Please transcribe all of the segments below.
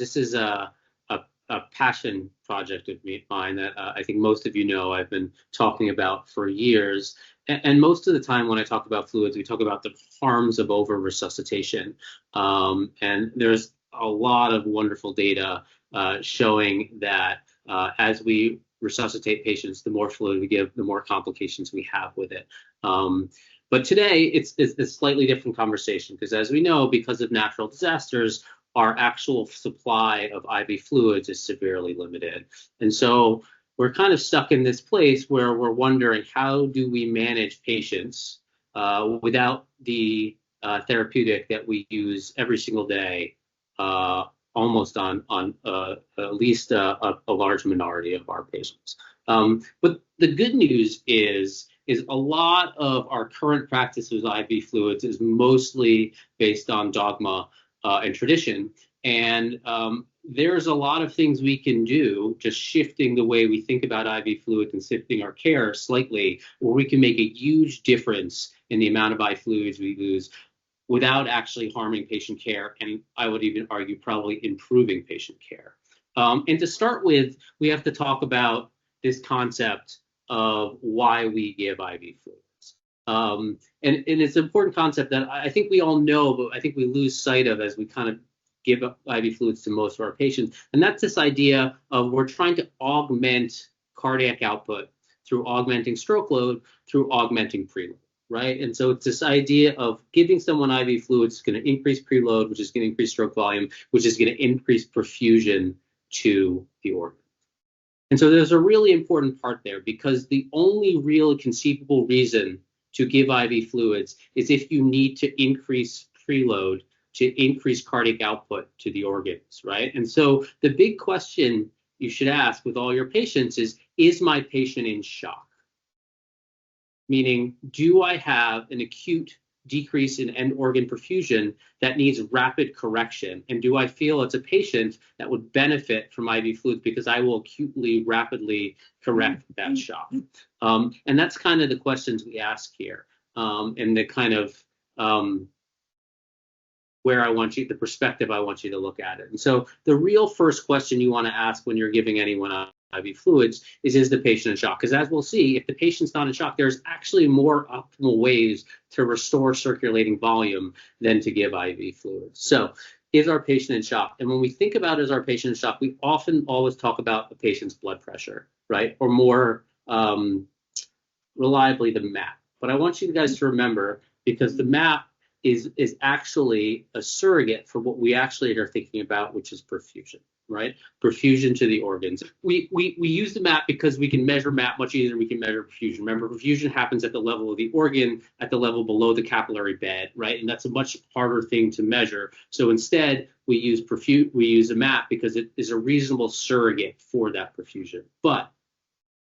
This is a passion project of mine that I think most of you know I've been talking about for years. And most of the time when I talk about fluids, we talk about the harms of over-resuscitation. And there's a lot of wonderful data showing that as we resuscitate patients, the more fluid we give, the more complications we have with it. But today, it's a slightly different conversation because, as we know, because of natural disasters, our actual supply of IV fluids is severely limited. And so we're kind of stuck in this place where we're wondering, how do we manage patients without the therapeutic that we use every single day, almost on at least a large minority of our patients. But the good news is a lot of our current practice with IV fluids is mostly based on dogma and tradition. And there's a lot of things we can do, just shifting the way we think about IV fluids and shifting our care slightly, where we can make a huge difference in the amount of IV fluids we use without actually harming patient care. And I would even argue probably improving patient care. And to start with, we have to talk about this concept of why we give IV fluids. And it's an important concept that I think we all know, but I think we lose sight of as we kind of give IV fluids to most of our patients. And that's this idea of we're trying to augment cardiac output through augmenting stroke load, through augmenting preload, right? And so it's this idea of giving someone IV fluids is going to increase preload, which is going to increase stroke volume, which is going to increase perfusion to the organ. And so there's a really important part there, because the only real conceivable reason to give IV fluids is if you need to increase preload to increase cardiac output to the organs, right? And so the big question you should ask with all your patients is my patient in shock? Meaning, do I have an acute decrease in end organ perfusion that needs rapid correction? And do I feel it's a patient that would benefit from IV fluids because I will acutely, rapidly correct that shock? And that's kind of the questions we ask here, and the kind of where I want you, the perspective I want you to look at it. And so the real first question you want to ask when you're giving anyone IV fluids is the patient in shock? Because as we'll see, if the patient's not in shock, there's actually more optimal ways to restore circulating volume than to give IV fluids. So is our patient in shock? And when we think about is our patient in shock, we often always talk about the patient's blood pressure, right? Or more reliably, the MAP. But I want you guys to remember, because the MAP is actually a surrogate for what we actually are thinking about, which is perfusion, right? Perfusion to the organs. We use the MAP because we can measure MAP much easier than we can measure perfusion. Remember, perfusion happens at the level of the organ, at the level below the capillary bed, right? And that's a much harder thing to measure. So instead, we use a MAP because it is a reasonable surrogate for that perfusion. But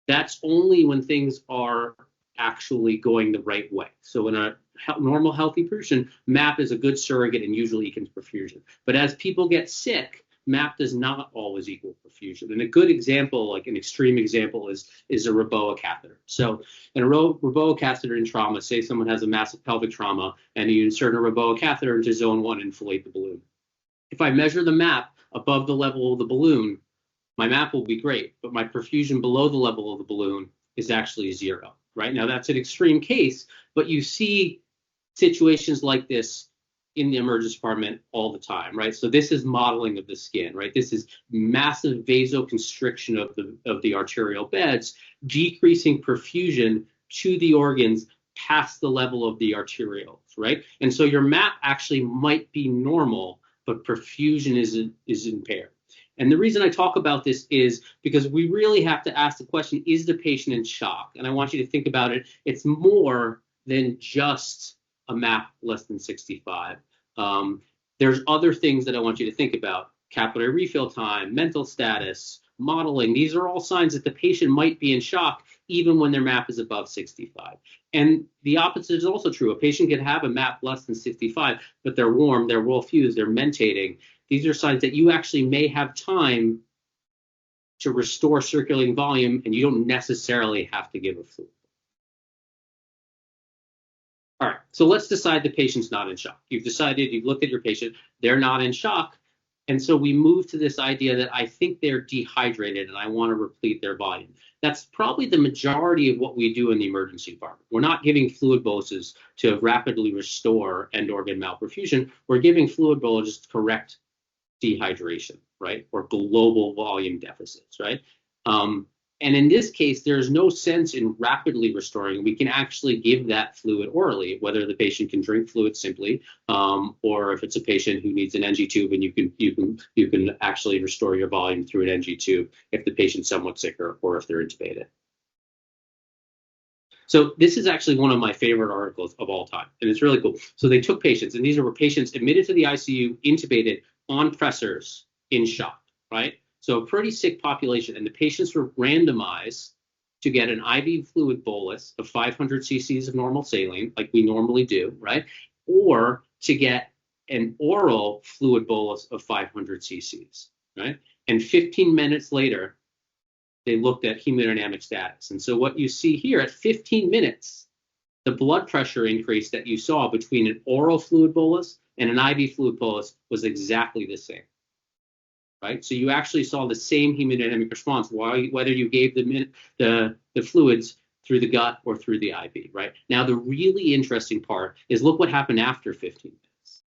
that's only when things are actually going the right way. So in a normal, healthy person, MAP is a good surrogate and usually equals perfusion. But as people get sick, MAP does not always equal perfusion. And a good example, like an extreme example, is a Reboa catheter. So in a Reboa catheter in trauma, say someone has a massive pelvic trauma and you insert a Reboa catheter into zone 1 and inflate the balloon. If I measure the MAP above the level of the balloon, my MAP will be great, but my perfusion below the level of the balloon is actually 0. Right now, that's an extreme case, but you see situations like this in the emergency department all the time, right? So this is modeling of the skin, right? This is massive vasoconstriction of the arterial beds, decreasing perfusion to the organs past the level of the arterioles, right? And so your MAP actually might be normal, but perfusion is impaired. And the reason I talk about this is because we really have to ask the question, is the patient in shock? And I want you to think about it. It's more than just a MAP less than 65. There's other things that I want you to think about. Capillary refill time, mental status, modeling. These are all signs that the patient might be in shock even when their MAP is above 65. And the opposite is also true. A patient can have a MAP less than 65, but they're warm, they're well fused, they're mentating. These are signs that you actually may have time to restore circulating volume, and you don't necessarily have to give a fluid. All right, so let's decide the patient's not in shock. You've decided, you've looked at your patient, they're not in shock. And so we move to this idea that I think they're dehydrated and I want to replete their volume. That's probably the majority of what we do in the emergency department. We're not giving fluid boluses to rapidly restore end organ malperfusion. We're giving fluid boluses to correct dehydration, right? Or global volume deficits, right? And in this case, there's no sense in rapidly restoring. We can actually give that fluid orally, whether the patient can drink fluid simply, or if it's a patient who needs an NG tube, and you can actually restore your volume through an NG tube if the patient's somewhat sicker or if they're intubated. So this is actually one of my favorite articles of all time, and it's really cool. So they took patients, and these were patients admitted to the ICU, intubated, on pressors, in shock, right? So a pretty sick population, and the patients were randomized to get an IV fluid bolus of 500 cc's of normal saline, like we normally do, right? Or to get an oral fluid bolus of 500 cc's, right? And 15 minutes later, they looked at hemodynamic status. And so what you see here at 15 minutes, the blood pressure increase that you saw between an oral fluid bolus and an IV fluid bolus was exactly the same. Right, so you actually saw the same hemodynamic response, whether you gave the fluids through the gut or through the IV. Right, now the really interesting part is look what happened after 15 minutes.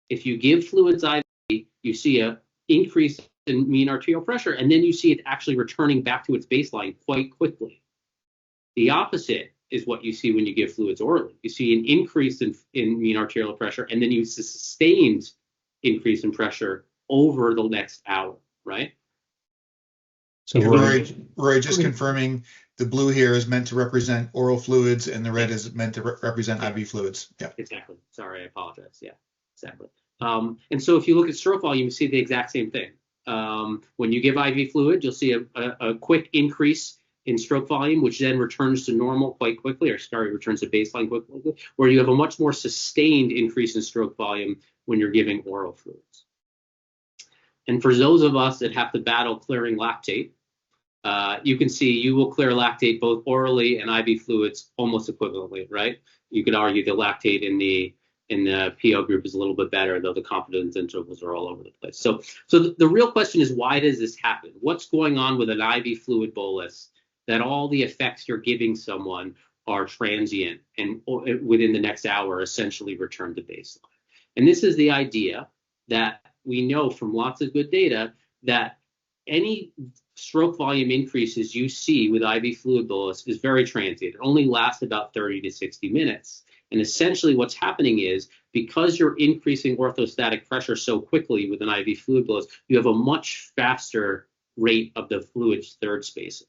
If you give fluids IV, you see an increase in mean arterial pressure, and then you see it actually returning back to its baseline quite quickly. The opposite is what you see when you give fluids orally. You see an increase in mean arterial pressure, and then you see a sustained increase in pressure over the next hour, right? So Rory, just confirming, the blue here is meant to represent oral fluids and the red is meant to represent IV fluids. Yeah, exactly. Sorry, I apologize. Yeah, exactly. And so if you look at stroke volume, you see the exact same thing. When you give IV fluid, you'll see a quick increase in stroke volume, which then returns to normal quite quickly, or returns to baseline quickly, where you have a much more sustained increase in stroke volume when you're giving oral fluids. And for those of us that have to battle clearing lactate, you can see you will clear lactate both orally and IV fluids almost equivalently, right? You could argue the lactate in the PO group is a little bit better, though the confidence intervals are all over the place. So the real question is, why does this happen? What's going on with an IV fluid bolus that all the effects you're giving someone are transient and within the next hour essentially return to baseline? And this is the idea that we know from lots of good data that any stroke volume increases you see with IV fluid bolus is very transient. It only lasts about 30 to 60 minutes. And essentially what's happening is, because you're increasing orthostatic pressure so quickly with an IV fluid bolus, you have a much faster rate of the fluid's third spacing.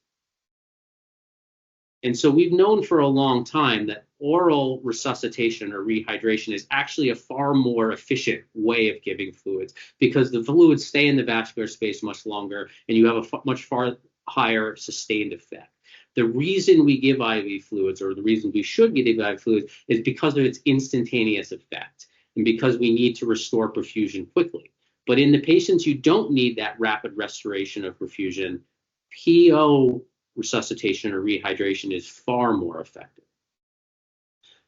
And so we've known for a long time that oral resuscitation or rehydration is actually a far more efficient way of giving fluids, because the fluids stay in the vascular space much longer and you have a much far higher sustained effect. The reason we give IV fluids, or the reason we should give IV fluids, is because of its instantaneous effect and because we need to restore perfusion quickly. But in the patients you don't need that rapid restoration of perfusion, PO resuscitation or rehydration is far more effective.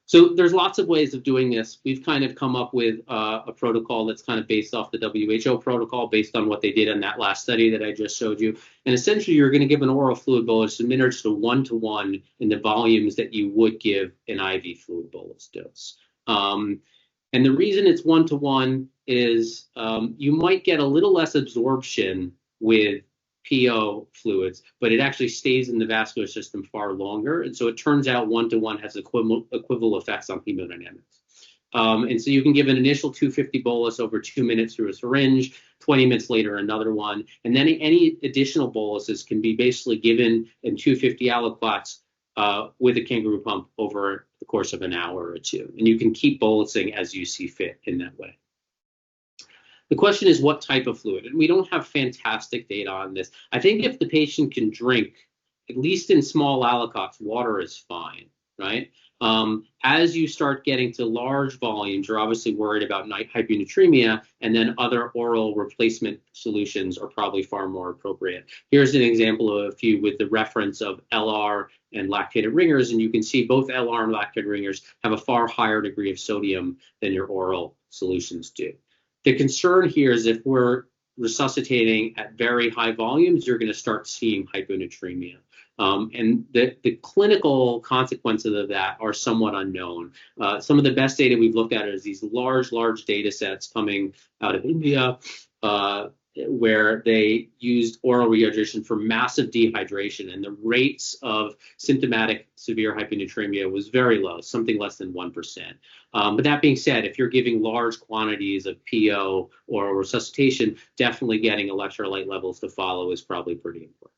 So there's lots of ways of doing this. We've kind of come up with a protocol that's kind of based off the WHO protocol, based on what they did in that last study that I just showed you. And essentially, you're going to give an oral fluid bolus administered to 1-to-1 in the volumes that you would give an IV fluid bolus dose. And the reason it's 1-to-1 is you might get a little less absorption with PO fluids, but it actually stays in the vascular system far longer. And so it turns out 1-to-1 has equivalent effects on hemodynamics. And so you can give an initial 250 bolus over 2 minutes through a syringe, 20 minutes later, another one. And then any additional boluses can be basically given in 250 aliquots with a kangaroo pump over the course of an hour or two. And you can keep bolusing as you see fit in that way. The question is, what type of fluid? And we don't have fantastic data on this. I think if the patient can drink, at least in small aliquots, water is fine, right? As you start getting to large volumes, you're obviously worried about hyponatremia, and then other oral replacement solutions are probably far more appropriate. Here's an example of a few with the reference of LR and lactated ringers, and you can see both LR and lactated ringers have a far higher degree of sodium than your oral solutions do. The concern here is if we're resuscitating at very high volumes, you're going to start seeing hyponatremia. And the clinical consequences of that are somewhat unknown. Some of the best data we've looked at is these large data sets coming out of India, where they used oral rehydration for massive dehydration, and the rates of symptomatic severe hyponatremia was very low, something less than 1%. But that being said, if you're giving large quantities of PO or resuscitation, definitely getting electrolyte levels to follow is probably pretty important.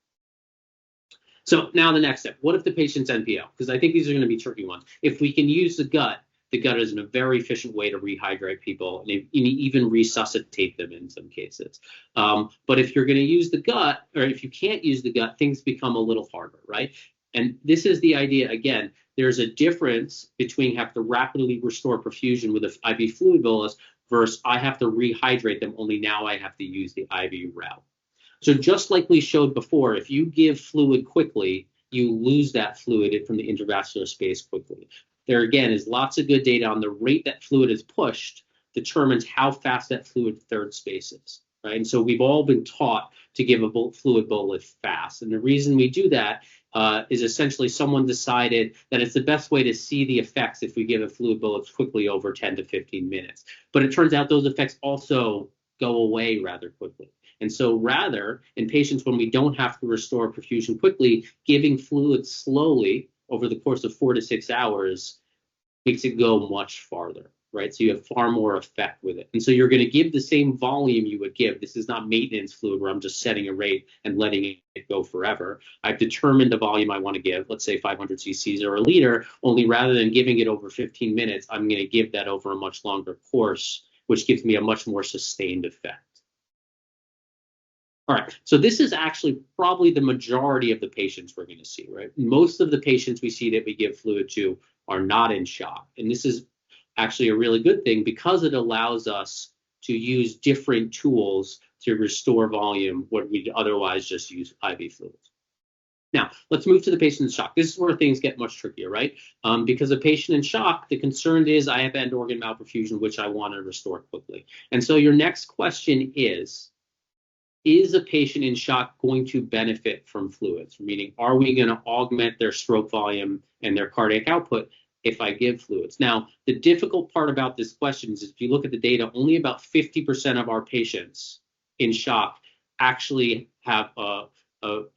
So now the next step, what if the patient's NPO? Because I think these are going to be tricky ones. If we can use the gut is a very efficient way to rehydrate people and even resuscitate them in some cases. But if you're going to use the gut, or if you can't use the gut, things become a little harder, right? And this is the idea, again, there's a difference between have to rapidly restore perfusion with an IV fluid bolus versus I have to rehydrate them, only now I have to use the IV route. So just like we showed before, if you give fluid quickly, you lose that fluid from the intravascular space quickly. There again is lots of good data on the rate that fluid is pushed determines how fast that fluid third space is, right? And so we've all been taught to give a fluid bolus fast. And the reason we do that is essentially someone decided that it's the best way to see the effects if we give a fluid bolus quickly over 10 to 15 minutes. But it turns out those effects also go away rather quickly. And so rather, in patients when we don't have to restore perfusion quickly, giving fluid slowly over the course of 4 to 6 hours makes it go much farther, right? So you have far more effect with it. And so you're going to give the same volume you would give. This is not maintenance fluid where I'm just setting a rate and letting it go forever. I've determined the volume I want to give, let's say 500 cc's or a liter, only rather than giving it over 15 minutes, I'm going to give that over a much longer course, which gives me a much more sustained effect. All right, so this is actually probably the majority of the patients we're going to see, right? Most of the patients we see that we give fluid to are not in shock. And this is actually a really good thing because it allows us to use different tools to restore volume when we'd otherwise just use IV fluids. Now, let's move to the patient in shock. This is where things get much trickier, right? Because a patient in shock, the concern is I have end organ malperfusion, which I want to restore quickly. And so your next question is a patient in shock going to benefit from fluids? Meaning, are we going to augment their stroke volume and their cardiac output if I give fluids? Now, the difficult part about this question is if you look at the data, only about 50% of our patients in shock actually have a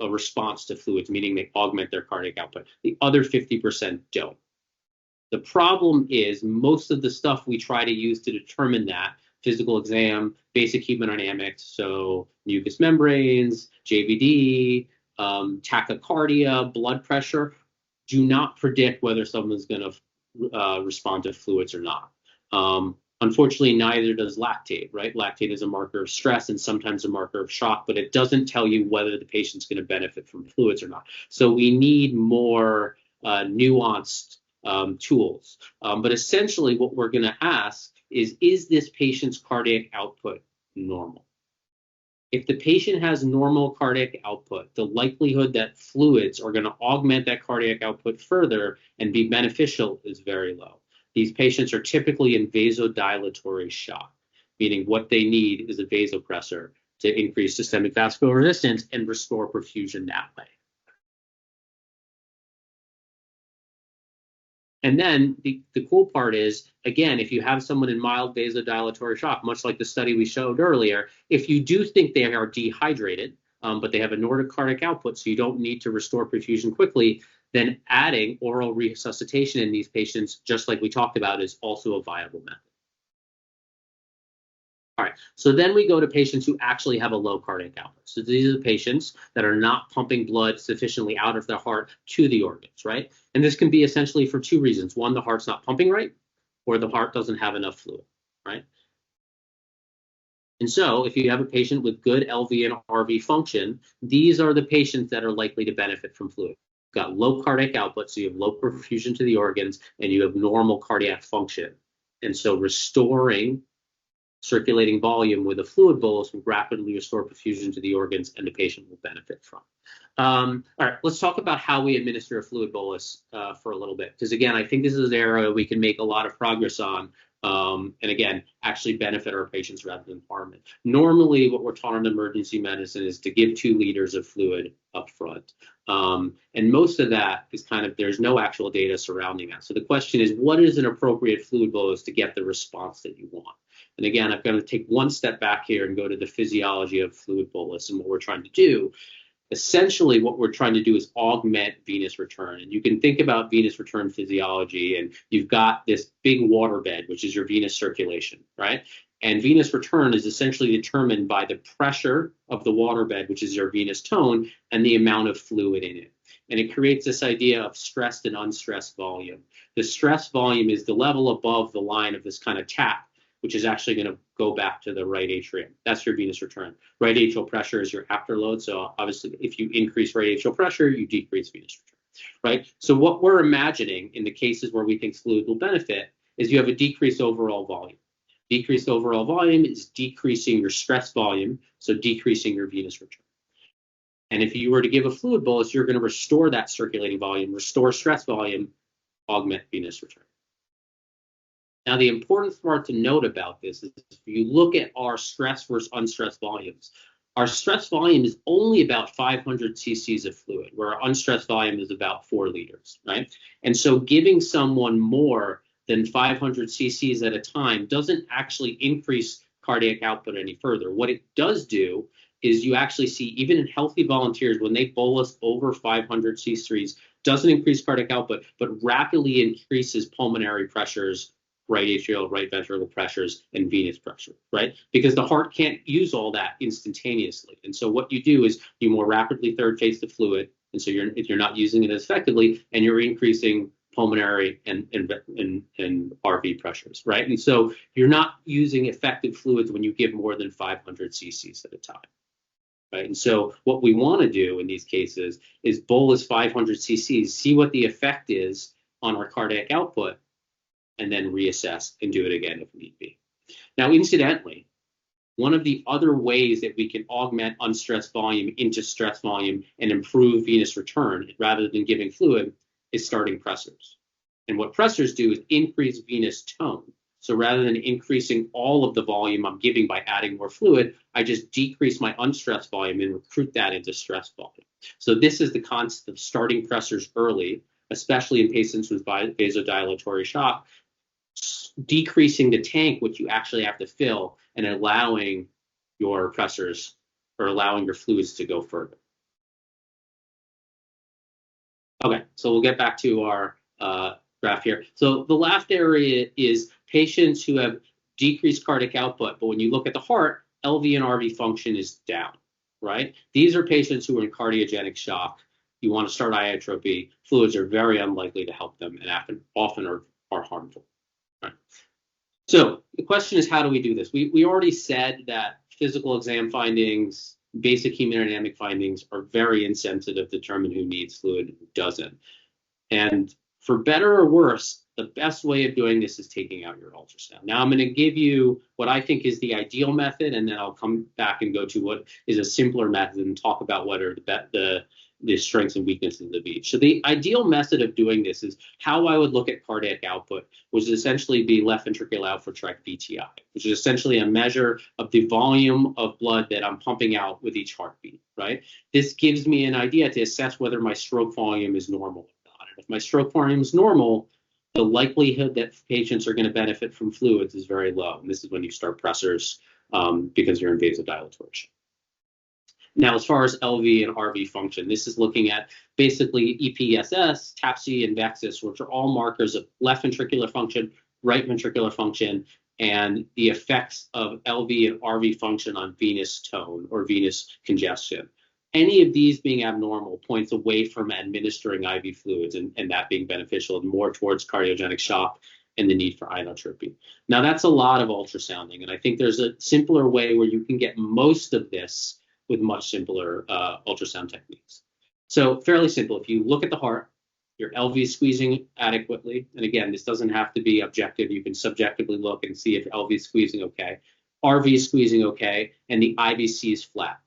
response to fluids, meaning they augment their cardiac output. The other 50% don't. The problem is most of the stuff we try to use to determine that, physical exam, basic hemodynamics, so mucous membranes, JVD, tachycardia, blood pressure, do not predict whether someone's going to respond to fluids or not. Unfortunately, neither does lactate, right? Lactate is a marker of stress and sometimes a marker of shock, but it doesn't tell you whether the patient's going to benefit from fluids or not. So we need more nuanced tools. But essentially what we're going to ask is this patient's cardiac output normal? If the patient has normal cardiac output, the likelihood that fluids are going to augment that cardiac output further and be beneficial is very low. These patients are typically in vasodilatory shock, meaning what they need is a vasopressor to increase systemic vascular resistance and restore perfusion that way. And then the cool part is, again, if you have someone in mild vasodilatory shock, much like the study we showed earlier, if you do think they are dehydrated, but they have a nordic cardiac output, so you don't need to restore perfusion quickly, then adding oral resuscitation in these patients, just like we talked about, is also a viable method. All right, so then we go to patients who actually have a low cardiac output. So these are the patients that are not pumping blood sufficiently out of their heart to the organs, right? And this can be essentially for two reasons. One, the heart's not pumping right, or the heart doesn't have enough fluid, right? And so if you have a patient with good LV and RV function, these are the patients that are likely to benefit from fluid. You've got low cardiac output, so you have low perfusion to the organs, and you have normal cardiac function. And so restoring circulating volume with a fluid bolus will rapidly restore perfusion to the organs, and the patient will benefit from. All right, let's talk about how we administer a fluid bolus for a little bit, because again, I think this is an area we can make a lot of progress on and again, actually benefit our patients rather than harm it. Normally, what we're taught in emergency medicine is to give 2 liters of fluid up front. And most of that is kind of, there's no actual data surrounding that. So the question is, what is an appropriate fluid bolus to get the response that you want? And again, I've got to take one step back here and go to the physiology of fluid bolus and what we're trying to do. Essentially, what we're trying to do is augment venous return. And you can think about venous return physiology, and you've got this big waterbed, which is your venous circulation, right? And venous return is essentially determined by the pressure of the waterbed, which is your venous tone, and the amount of fluid in it. And it creates this idea of stressed and unstressed volume. The stress volume is the level above the line of this kind of tap, which is actually going to go back to the right atrium. That's your venous return. Right atrial pressure is your afterload. So obviously, if you increase right atrial pressure, you decrease venous return, right? So what we're imagining in the cases where we think fluid will benefit is you have a decreased overall volume. Decreased overall volume is decreasing your stress volume, so decreasing your venous return. And if you were to give a fluid bolus, you're going to restore that circulating volume, restore stress volume, augment venous return. Now, the important part to note about this is if you look at our stress versus unstressed volumes, our stress volume is only about 500 cc's of fluid, where our unstressed volume is about 4 liters, right? And so giving someone more than 500 cc's at a time doesn't actually increase cardiac output any further. What it does do is you actually see, even in healthy volunteers, when they bolus over 500 cc's, doesn't increase cardiac output, but rapidly increases pulmonary pressures, right atrial, right ventricular pressures, and venous pressure, right? Because the heart can't use all that instantaneously. And so what you do is you more rapidly third phase the fluid, and so you're not using it as effectively, and you're increasing pulmonary and RV pressures, right? And so you're not using effective fluids when you give more than 500 cc's at a time, right? And so what we want to do in these cases is bolus 500 cc's, see what the effect is on our cardiac output, and then reassess and do it again if need be. Now, incidentally, one of the other ways that we can augment unstressed volume into stress volume and improve venous return rather than giving fluid is starting pressors. And what pressors do is increase venous tone. So rather than increasing all of the volume I'm giving by adding more fluid, I just decrease my unstressed volume and recruit that into stress volume. So this is the concept of starting pressors early, especially in patients with vasodilatory shock, decreasing the tank, which you actually have to fill, and allowing your pressors or allowing your fluids to go further. Okay, so we'll get back to our graph here. So the last area is patients who have decreased cardiac output, but when you look at the heart, LV and RV function is down, right? These are patients who are in cardiogenic shock. You want to start iotropy. Fluids are very unlikely to help them and often are harmful. Right. So the question is, how do we do this? We already said that physical exam findings, basic hemodynamic findings are very insensitive to determine who needs fluid and who doesn't. And for better or worse, the best way of doing this is taking out your ultrasound. Now I'm going to give you what I think is the ideal method, and then I'll come back and go to what is a simpler method and talk about what are the strengths and weaknesses of each. So the ideal method of doing this is how I would look at cardiac output, which would essentially be left ventricular output tract VTI, which is essentially a measure of the volume of blood that I'm pumping out with each heartbeat, right? This gives me an idea to assess whether my stroke volume is normal or not. And if my stroke volume is normal, the likelihood that patients are going to benefit from fluids is very low. And this is when you start pressors because you're in vasodilatory. Now, as far as LV and RV function, this is looking at basically EPSS, TAPSE, and VEXIS, which are all markers of left ventricular function, right ventricular function, and the effects of LV and RV function on venous tone or venous congestion. Any of these being abnormal points away from administering IV fluids and that being beneficial and more towards cardiogenic shock and the need for inotropy. Now, that's a lot of ultrasounding, and I think there's a simpler way where you can get most of this with much simpler ultrasound techniques. So fairly simple. If you look at the heart, your LV is squeezing adequately. And again, this doesn't have to be objective. You can subjectively look and see if LV is squeezing okay. RV is squeezing okay, and the IVC is flat.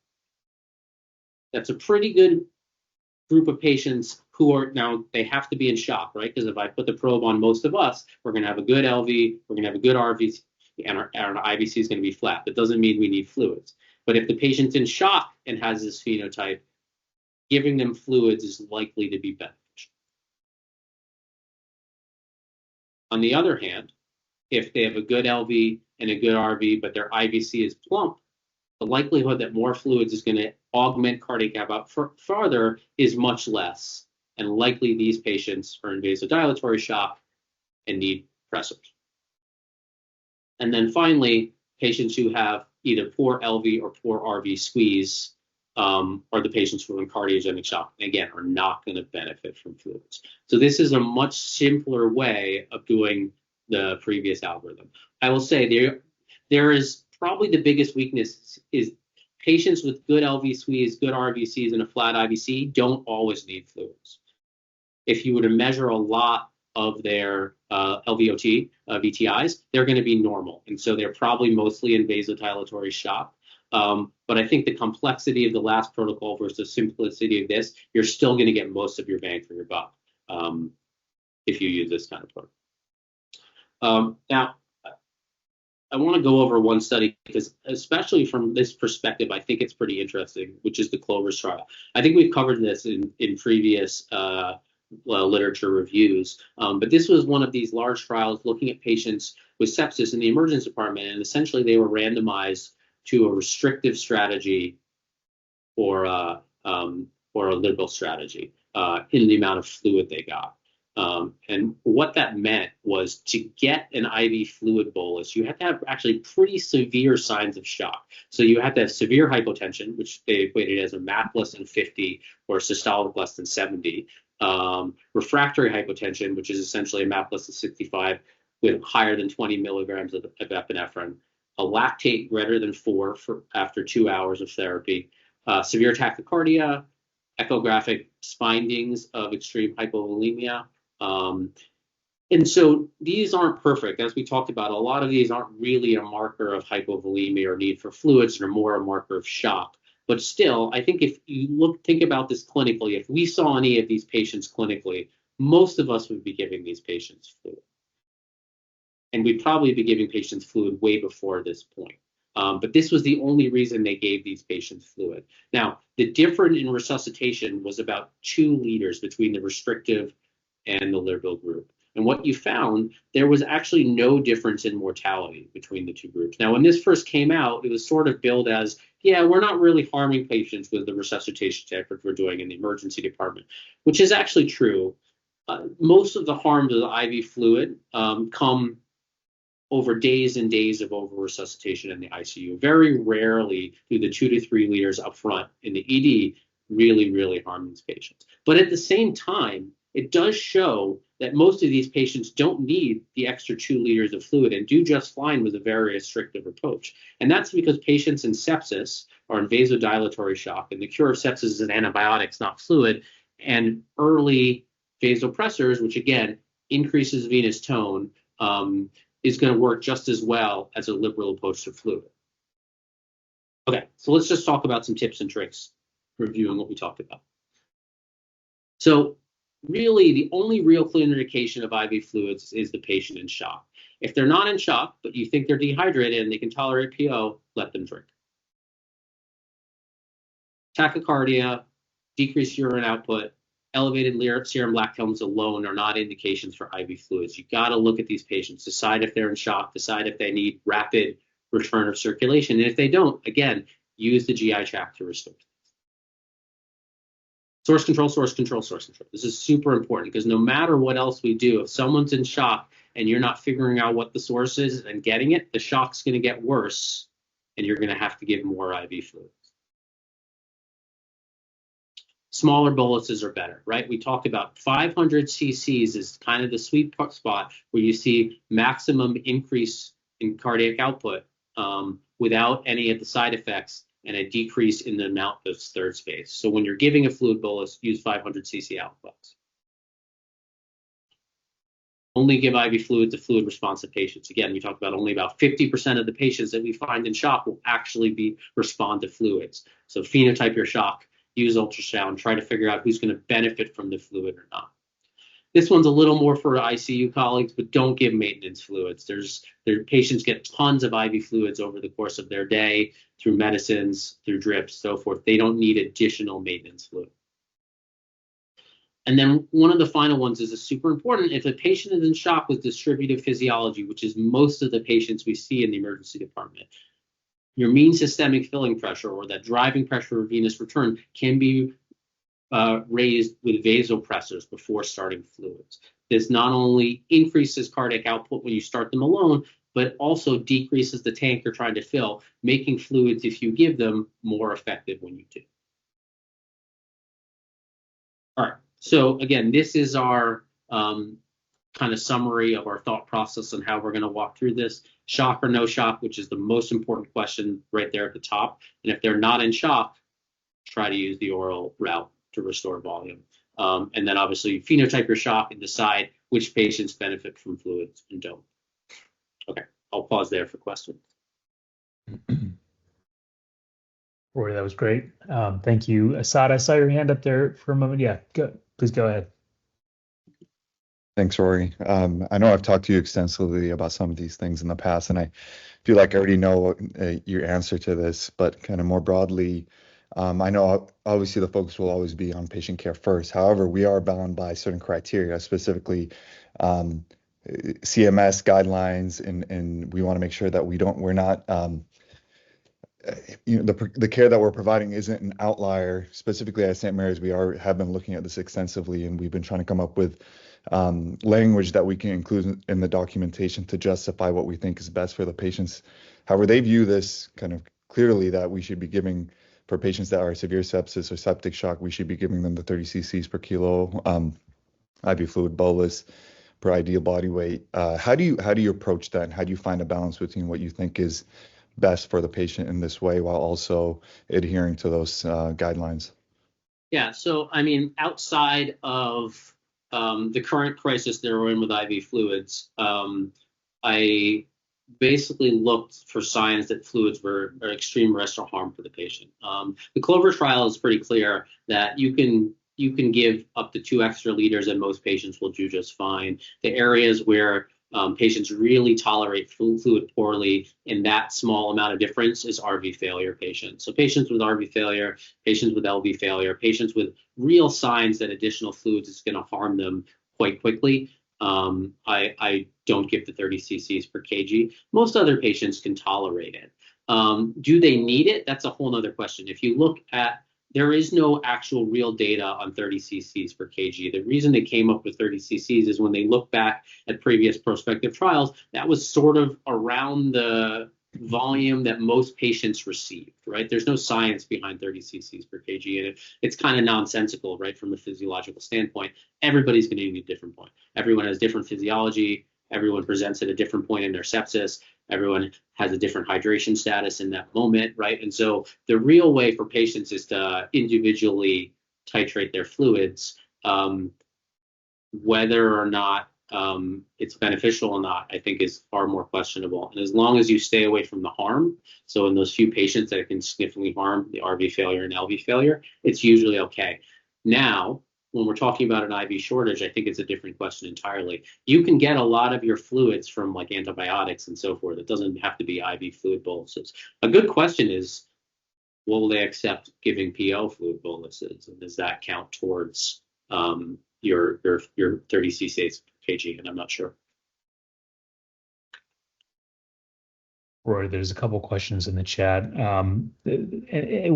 That's a pretty good group of patients who are now, they have to be in shock, right? Because if I put the probe on most of us, we're going to have a good LV, we're going to have a good RV, and our IVC is going to be flat. That doesn't mean we need fluids. But if the patient's in shock and has this phenotype, giving them fluids is likely to be beneficial. On the other hand, if they have a good LV and a good RV, but their IVC is plump, the likelihood that more fluids is going to augment cardiac output further is much less. And likely these patients are in vasodilatory shock and need pressors. And then finally, patients who have either poor LV or poor RV squeeze are the patients who are in cardiogenic shock, and again, are not going to benefit from fluids. So this is a much simpler way of doing the previous algorithm. I will say there is probably the biggest weakness is patients with good LV squeeze, good RVCs, and a flat IVC don't always need fluids. If you were to measure a lot of their LVOT, VTIs, they're going to be normal. And so they're probably mostly in vasodilatory shock. But I think the complexity of the last protocol versus the simplicity of this, you're still going to get most of your bang for your buck if you use this kind of protocol. Now, I want to go over one study because, especially from this perspective, I think it's pretty interesting, which is the Clover's trial. I think we've covered this in previous literature reviews, but this was one of these large trials looking at patients with sepsis in the emergency department, and essentially they were randomized to a restrictive strategy or a liberal strategy in the amount of fluid they got. And what that meant was to get an IV fluid bolus, you had to have actually pretty severe signs of shock. So you had to have severe hypotension, which they equated as a MAP less than 50 or systolic less than 70. Refractory hypotension, which is essentially a MAP less than 65 with higher than 20 milligrams of epinephrine. A lactate greater than 4 after 2 hours of therapy. Severe tachycardia, echographic findings of extreme hypovolemia. And so these aren't perfect. As we talked about, a lot of these aren't really a marker of hypovolemia or need for fluids, they're more a marker of shock. But still, I think if you think about this clinically, if we saw any of these patients clinically, most of us would be giving these patients fluid. And we'd probably be giving patients fluid way before this point. But this was the only reason they gave these patients fluid. Now, the difference in resuscitation was about 2 liters between the restrictive and the liberal group. And what you found, there was actually no difference in mortality between the 2 groups. Now, when this first came out, it was sort of billed as, yeah, we're not really harming patients with the resuscitation technique we're doing in the emergency department, which is actually true. Most of the harms of the IV fluid come over days and days of over-resuscitation in the ICU. Very rarely do the 2 to 3 liters up front in the ED really harm these patients. But at the same time, it does show that most of these patients don't need the extra 2 liters of fluid and do just fine with a very restrictive approach. And that's because patients in sepsis are in vasodilatory shock, and the cure of sepsis is antibiotics, not fluid, and early vasopressors, which again increases venous tone, is going to work just as well as a liberal approach to fluid. Okay, so let's just talk about some tips and tricks, reviewing what we talked about. So really, the only real clear indication of IV fluids is the patient in shock. If they're not in shock, but you think they're dehydrated and they can tolerate PO, let them drink. Tachycardia, decreased urine output, elevated serum lactones alone are not indications for IV fluids. You got to look at these patients, decide if they're in shock, decide if they need rapid return of circulation. And if they don't, again, use the GI tract to restore. Source control, source control, source control. This is super important because no matter what else we do, if someone's in shock and you're not figuring out what the source is and getting it, the shock's going to get worse and you're going to have to give more IV fluids. Smaller boluses are better, right? We talked about 500 cc's is kind of the sweet spot where you see maximum increase in cardiac output without any of the side effects and a decrease in the amount of third space. So when you're giving a fluid bolus, use 500 cc outflows. Only give IV fluid to fluid responsive patients. Again, we talked about only about 50% of the patients that we find in shock will actually respond to fluids. So phenotype your shock. use ultrasound, try to figure out who's going to benefit from the fluid or not. This one's a little more for ICU colleagues, but don't give maintenance fluids. Their patients get tons of IV fluids over the course of their day through medicines, through drips, so forth. They don't need additional maintenance fluid. And then one of the final ones is super important. If a patient is in shock with distributive physiology, which is most of the patients we see in the emergency department, your mean systemic filling pressure, or that driving pressure of venous return, can be raised with vasopressors before starting fluids. This not only increases cardiac output when you start them alone, but also decreases the tank you're trying to fill, making fluids, if you give them, more effective when you do. All right. So again, this is our kind of summary of our thought process and how we're going to walk through this. Shock or no shock, which is the most important question right there at the top. And if they're not in shock, try to use the oral route to restore volume. And then obviously phenotype your shock and decide which patients benefit from fluids and don't. Okay, I'll pause there for questions. Rory, that was great. Thank you. Assad, I saw your hand up there for a moment. Yeah, please go ahead. Thanks, Rory. I know I've talked to you extensively about some of these things in the past, and I feel like I already know your answer to this, but kind of more broadly, I know obviously the focus will always be on patient care first. However, we are bound by certain criteria, specifically CMS guidelines, and we want to make sure that we're not the care that we're providing isn't an outlier. Specifically at St. Mary's, we have been looking at this extensively, and we've been trying to come up with language that we can include in the documentation to justify what we think is best for the patients. However, they view this kind of clearly that we should be giving, for patients that are severe sepsis or septic shock, we should be giving them the 30 cc's per kilo IV fluid bolus per ideal body weight. How do you approach that, and how do you find a balance between what you think is best for the patient in this way while also adhering to those guidelines? Yeah, so I mean, outside of the current crisis that we're in with IV fluids, I basically looked for signs that fluids were an extreme risk or harm for the patient. The Clover trial is pretty clear that you can give up to 2 extra liters and most patients will do just fine. The areas where patients really tolerate fluid poorly in that small amount of difference is RV failure patients. So patients with RV failure, patients with LV failure, patients with real signs that additional fluids is going to harm them quite quickly. I don't give the 30 cc's per kg. Most other patients can tolerate it. Do they need it? That's a whole nother question. If you look at, there is no actual real data on 30 cc's per kg. The reason they came up with 30 cc's is when they look back at previous prospective trials, that was sort of around the volume that most patients received, right? There's no science behind 30 cc's per kg, and it's kind of nonsensical, right, from the physiological standpoint. Everybody's going to need a different point. Everyone has different physiology. Everyone presents at a different point in their sepsis. Everyone has a different hydration status in that moment, right? And so the real way for patients is to individually titrate their fluids. Whether or not it's beneficial or not, I think is far more questionable. And as long as you stay away from the harm, so in those few patients that can significantly harm, the RV failure and LV failure, it's usually okay. Now, when we're talking about an IV shortage, I think it's a different question entirely. You can get a lot of your fluids from like antibiotics and so forth. It doesn't have to be IV fluid boluses. A good question is, will they accept giving PO fluid boluses? And does that count towards your 30 cc's per kg? And I'm not sure. Rory, there's a couple questions in the chat. And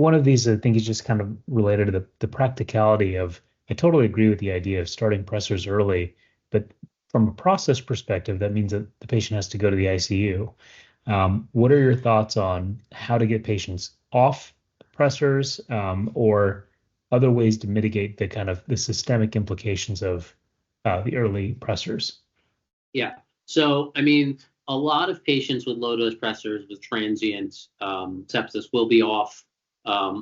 one of these, I think, is just kind of related to the practicality of, I totally agree with the idea of starting pressors early, but from a process perspective, that means that the patient has to go to the ICU. What are your thoughts on how to get patients off pressors, or other ways to mitigate the kind of the systemic implications of the early pressors? Yeah. So, I mean, a lot of patients with low dose pressors with transient sepsis will be off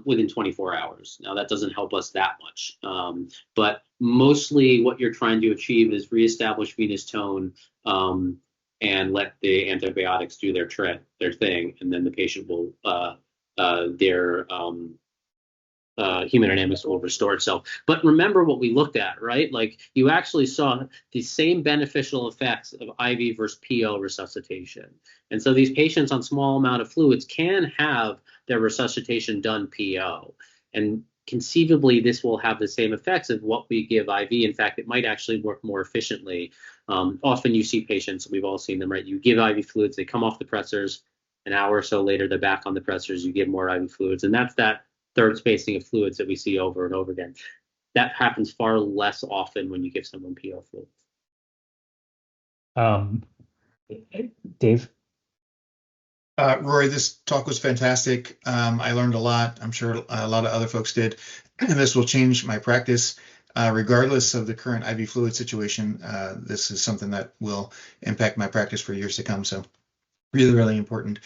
within 24 hours. Now, that doesn't help us that much. But mostly what you're trying to achieve is reestablish venous tone and let the antibiotics do their thing. And then the patient will, their hemodynamics will restore itself. But remember what we looked at, right? Like you actually saw the same beneficial effects of IV versus PO resuscitation. And so these patients on small amount of fluids can have their resuscitation done PO. And conceivably, this will have the same effects of what we give IV. In fact, it might actually work more efficiently. Often you see patients, we've all seen them, right? You give IV fluids, they come off the pressors, an hour or so later, they're back on the pressors, you give more IV fluids. And that's that third spacing of fluids that we see over and over again. That happens far less often when you give someone PO fluids. Dave? Rory, this talk was fantastic. I learned a lot. I'm sure a lot of other folks did. And this will change my practice. Regardless of the current IV fluid situation, this is something that will impact my practice for years to come. So really, really important.